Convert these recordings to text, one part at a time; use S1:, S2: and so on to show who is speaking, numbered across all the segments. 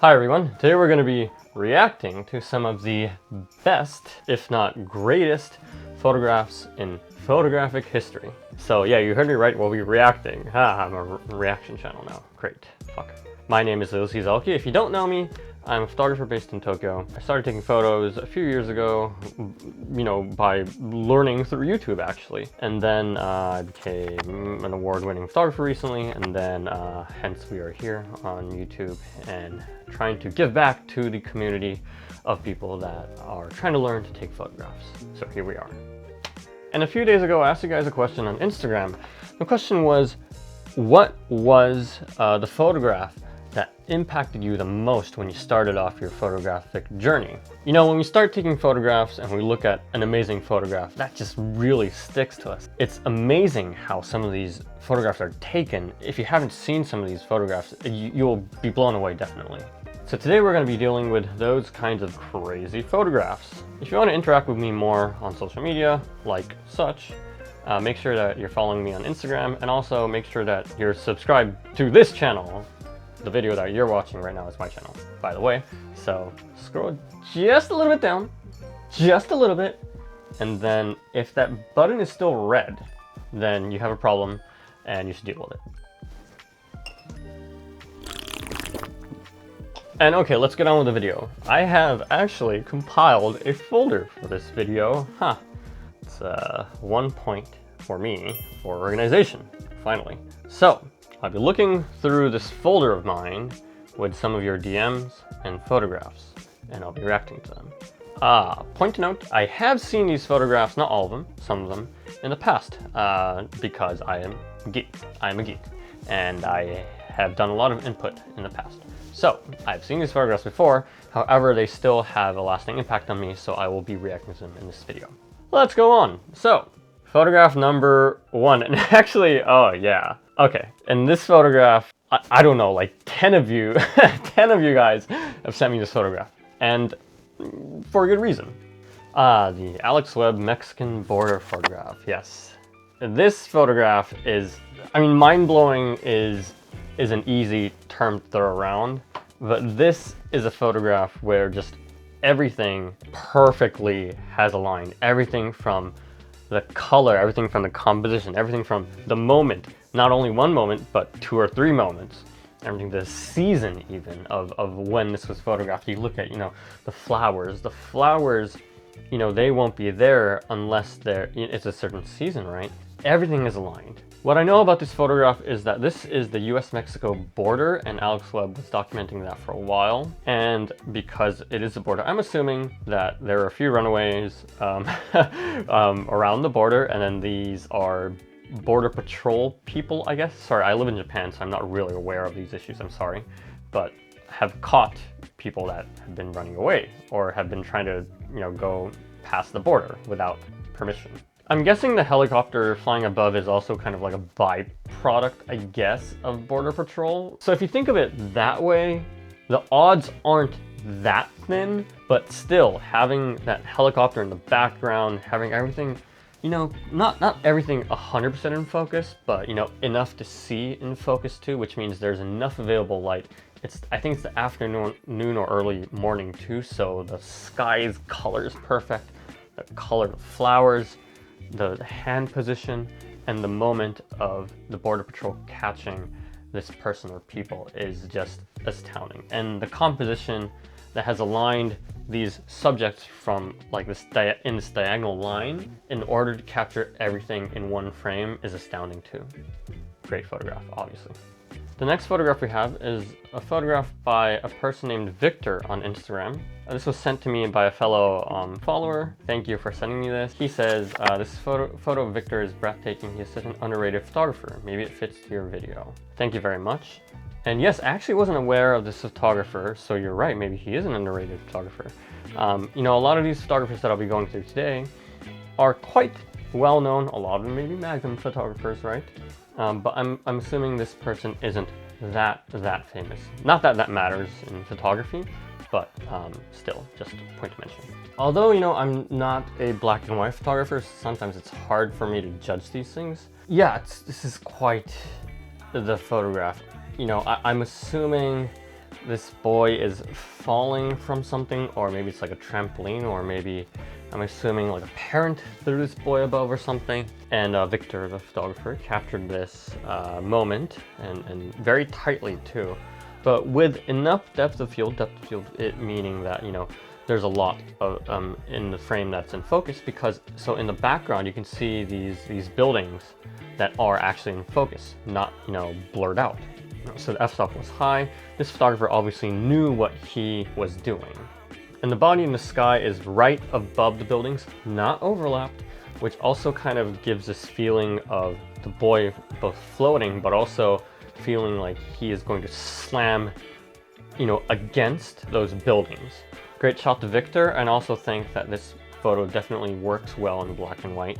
S1: Hi everyone, today we're going to be reacting to some of the best, if not greatest, photographs in photographic history. So yeah, you heard me right, we'll be reacting. I'm a reaction channel now. Great. Fuck. My name is Ulysses Aoki. If you don't know me, I'm a photographer based in Tokyo. I started taking photos a few years ago, by learning through YouTube actually. And then I became an award-winning photographer recently, and then hence we are here on YouTube and trying to give back to the community of people that are trying to learn to take photographs. So here we are. And a few days ago, I asked you guys a question on Instagram. The question was, what was the photograph that impacted you the most when you started off your photographic journey? You know, when we start taking photographs and we look at an amazing photograph, that just really sticks to us. It's amazing how some of these photographs are taken. If you haven't seen some of these photographs, you'll be blown away, definitely. So today we're going to be dealing with those kinds of crazy photographs. If you want to interact with me more on social media, like such, make sure that you're following me on Instagram, and also make sure that you're subscribed to this channel. The video that you're watching right now is my channel, by the way. So scroll just a little bit down, just a little bit, and then if that button is still red, then you have a problem and you should deal with it. And okay, let's get on with the video. I have actually compiled a folder for this video. It's 1 point for me for organization, finally. So I'll be looking through this folder of mine with some of your DMs and photographs, and I'll be reacting to them. Point to note, I have seen these photographs, not all of them, some of them, in the past, because I am a geek. I'm a geek, and I have done a lot of input in the past. So I've seen these photographs before, however, they still have a lasting impact on me, so I will be reacting to them in this video. Let's go on. So, photograph number 1, and actually, oh yeah. Okay, in this photograph, I don't know, like 10 of you, 10 of you guys have sent me this photograph, and for a good reason. The Alex Webb Mexican border photograph, yes. This photograph is, mind-blowing is an easy term to throw around, but this is a photograph where just everything perfectly has aligned. Everything from the color, everything from the composition, everything from the moment, not only one moment, but 2 or 3 moments. Everything, the season even of when this was photographed. You look at, the flowers. The flowers, they won't be there unless it's a certain season, right? Everything is aligned. What I know about this photograph is that this is the US-Mexico border, and Alex Webb was documenting that for a while. And because it is a border, I'm assuming that there are a few runaways around the border, and then these are border patrol people, I guess. Sorry, I live in Japan, so I'm not really aware of these issues, I'm sorry. But have caught people that have been running away or have been trying to, go past the border without permission. I'm guessing the helicopter flying above is also kind of like a byproduct, I guess, of border patrol. So if you think of it that way, the odds aren't that thin, but still having that helicopter in the background, having everything, not everything 100% in focus, but enough to see in focus too, which means there's enough available light. I think it's the afternoon or early morning too, so the sky's color is perfect, the color of the flowers, the hand position, and the moment of the border patrol catching this person or people is just astounding. And the composition that has aligned these subjects from like this diagonal line in order to capture everything in one frame is astounding too. Great photograph, obviously. The next photograph we have is a photograph by a person named Victor on Instagram. This was sent to me by a fellow follower. Thank you for sending me this. He says, this photo of Victor is breathtaking. He is such an underrated photographer. Maybe it fits to your video. Thank you very much. And yes, I actually wasn't aware of this photographer, so you're right, maybe he is an underrated photographer. A lot of these photographers that I'll be going through today are quite well known. A lot of them may be Magnum photographers, right? But I'm assuming this person isn't that famous. Not that that matters in photography, but still, just a point to mention. Although, I'm not a black and white photographer, sometimes it's hard for me to judge these things. Yeah, this is quite the photograph. I'm assuming this boy is falling from something, or maybe it's like a trampoline, or maybe I'm assuming like a parent threw this boy above or something. And Victor, the photographer, captured this moment and very tightly too, but with enough depth of field, it meaning that, you know, there's a lot of in the frame that's in focus, because so in the background you can see these buildings that are actually in focus, not, you know, blurred out. So the f-stop was high. This photographer obviously knew what he was doing. And the body in the sky is right above the buildings, not overlapped, which also kind of gives this feeling of the boy both floating, but also feeling like he is going to slam, you know, against those buildings. Great shot to Victor, and also think that this photo definitely works well in black and white,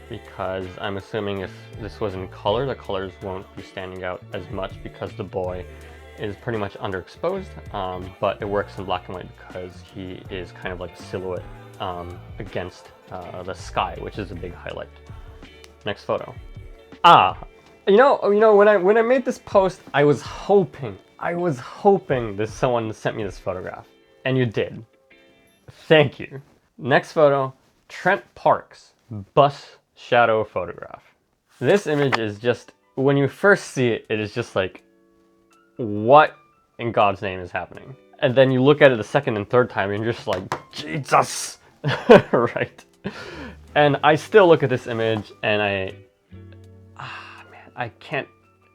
S1: because I'm assuming if this was in color, the colors won't be standing out as much because the boy is pretty much underexposed, but it works in black and white because he is kind of like a silhouette against the sky, which is a big highlight. Next photo. You know, when I made this post, I was hoping that someone sent me this photograph, and you did. Thank you. Next photo, Trent Parke's bus shadow photograph. This image is just, when you first see it, it is just like, what in God's name is happening? And then you look at it the second and third time and you're just like, Jesus! Right? And I still look at this image and I can't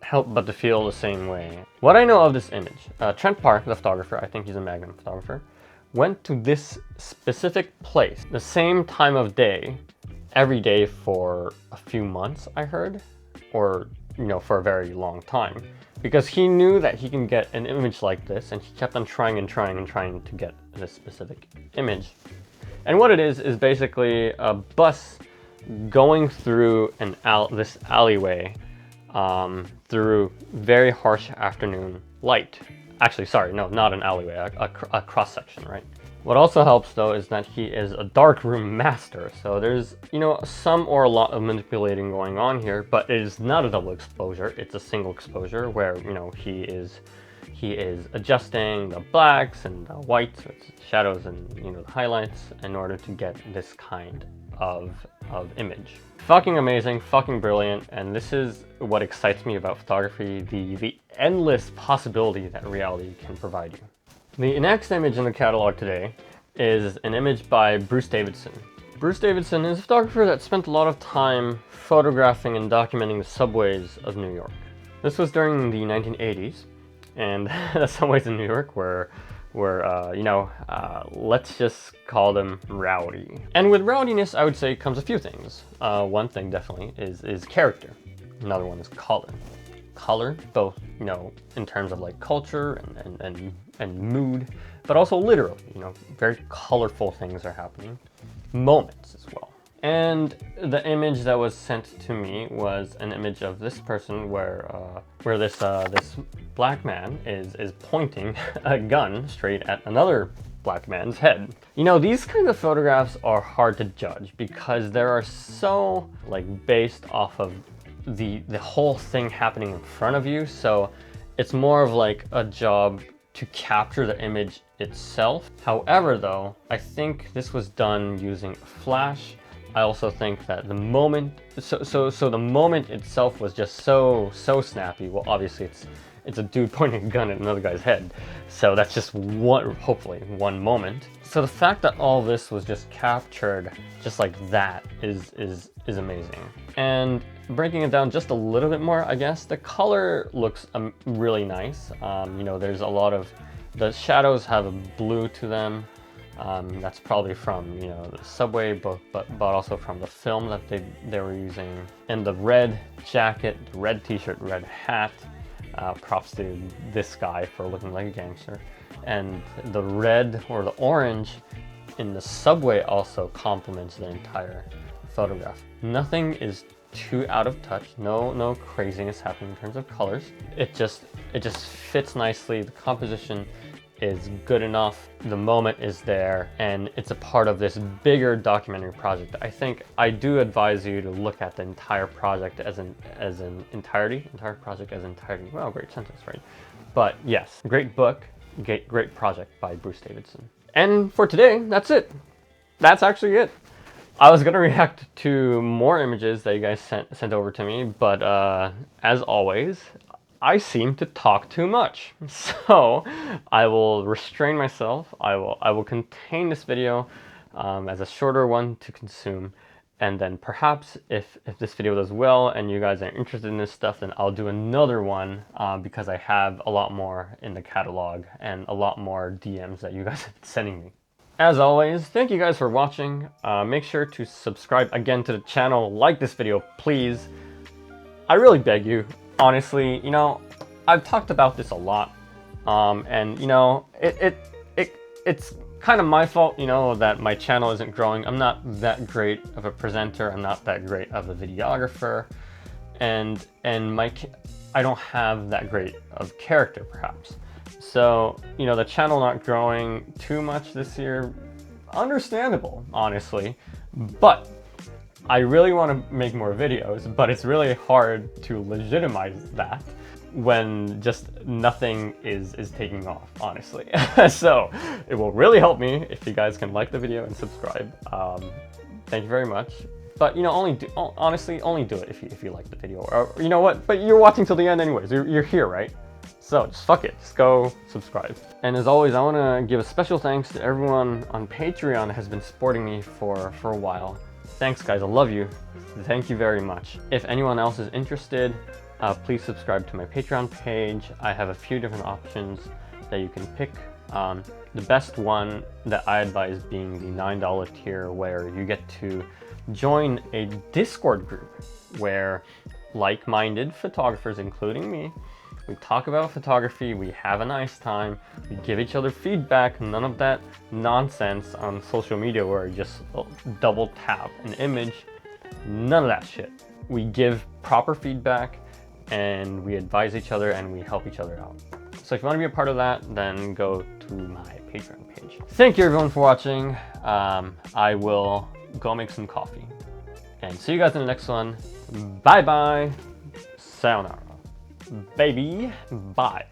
S1: help but to feel the same way. What I know of this image, Trent Parke, the photographer, I think he's a Magnum photographer, went to this specific place, the same time of day, every day for a few months, I heard, or, you know, for a very long time, because he knew that he can get an image like this, and he kept on trying to get this specific image. And what it is basically a bus going through this alleyway through very harsh afternoon light. Actually, sorry, no, not an alleyway, a cross section, right? What also helps though is that he is a darkroom master, so there's, you know, some or a lot of manipulating going on here, but it is not a double exposure, it's a single exposure where, you know, he is adjusting the blacks and the whites, so it's shadows and, you know, the highlights in order to get this kind of image. Fucking amazing, fucking brilliant, and this is what excites me about photography, the endless possibility that reality can provide you. The next image in the catalog today is an image by Bruce Davidson. Bruce Davidson is a photographer that spent a lot of time photographing and documenting the subways of New York. This was during the 1980s, and the subways in New York were you know, let's just call them rowdy. And with rowdiness, I would say comes a few things. One thing definitely is character. Another one is color. Color, both, you know, in terms of like culture and mood, but also literally, you know, very colorful things are happening. Moments as well. And the image that was sent to me was an image of this person where this black man is pointing a gun straight at another black man's head. You know, these kinds of photographs are hard to judge because there are so like based off of the whole thing happening in front of you, so it's more of like a job to capture the image itself. However though, I think this was done using flash. I also think that the moment, so the moment itself was just so snappy. Well, obviously it's a dude pointing a gun at another guy's head, so that's just hopefully one moment. So the fact that all this was just captured just like that is amazing. And breaking it down just a little bit more, I guess the color looks really nice. You know, there's a lot of the shadows have a blue to them. That's probably from, you know, the subway, but also from the film that they were using. And the red jacket, the red t-shirt, red hat, props to this guy for looking like a gangster. And the red or the orange in the subway also complements the entire photograph. Nothing is too out of touch, no craziness happening in terms of colors. It just fits nicely. The composition is good enough, the moment is there, and it's a part of this bigger documentary project. I think I do advise you to look at the entire project as an entirety, entire project as entirety. Wow, great sentence, right? But yes, great book, great project by Bruce Davidson. And for today, that's it. That's actually it. I was gonna react to more images that you guys sent over to me, but as always, I seem to talk too much. So I will restrain myself. I will contain this video as a shorter one to consume. And then perhaps if this video does well and you guys are interested in this stuff, then I'll do another one because I have a lot more in the catalog and a lot more DMs that you guys have been sending me. As always, thank you guys for watching. Make sure to subscribe again to the channel, like this video, please. I really beg you, honestly. You know, I've talked about this a lot, and you know, it's kind of my fault, you know, that my channel isn't growing. I'm not that great of a presenter. I'm not that great of a videographer, and I don't have that great of character, perhaps. So, you know, the channel not growing too much this year, understandable, honestly, but I really want to make more videos, but it's really hard to legitimize that when just nothing is taking off, honestly. So it will really help me if you guys can like the video and subscribe. Thank you very much. But, you know, honestly, only do it if you like the video, or you know what, but you're watching till the end anyways, you're here, right? So just fuck it, just go subscribe. And as always, I want to give a special thanks to everyone on Patreon that has been supporting me for a while. Thanks guys, I love you. Thank you very much. If anyone else is interested, please subscribe to my Patreon page. I have a few different options that you can pick. The best one that I advise being the $9 tier, where you get to join a Discord group where like-minded photographers, including me, we talk about photography, we have a nice time, we give each other feedback, none of that nonsense on social media where you just double tap an image, none of that shit. We give proper feedback and we advise each other and we help each other out. So if you want to be a part of that, then go to my Patreon page. Thank you everyone for watching. I will go make some coffee. And see you guys in the next one. Bye bye. Sayonara. Baby, bye.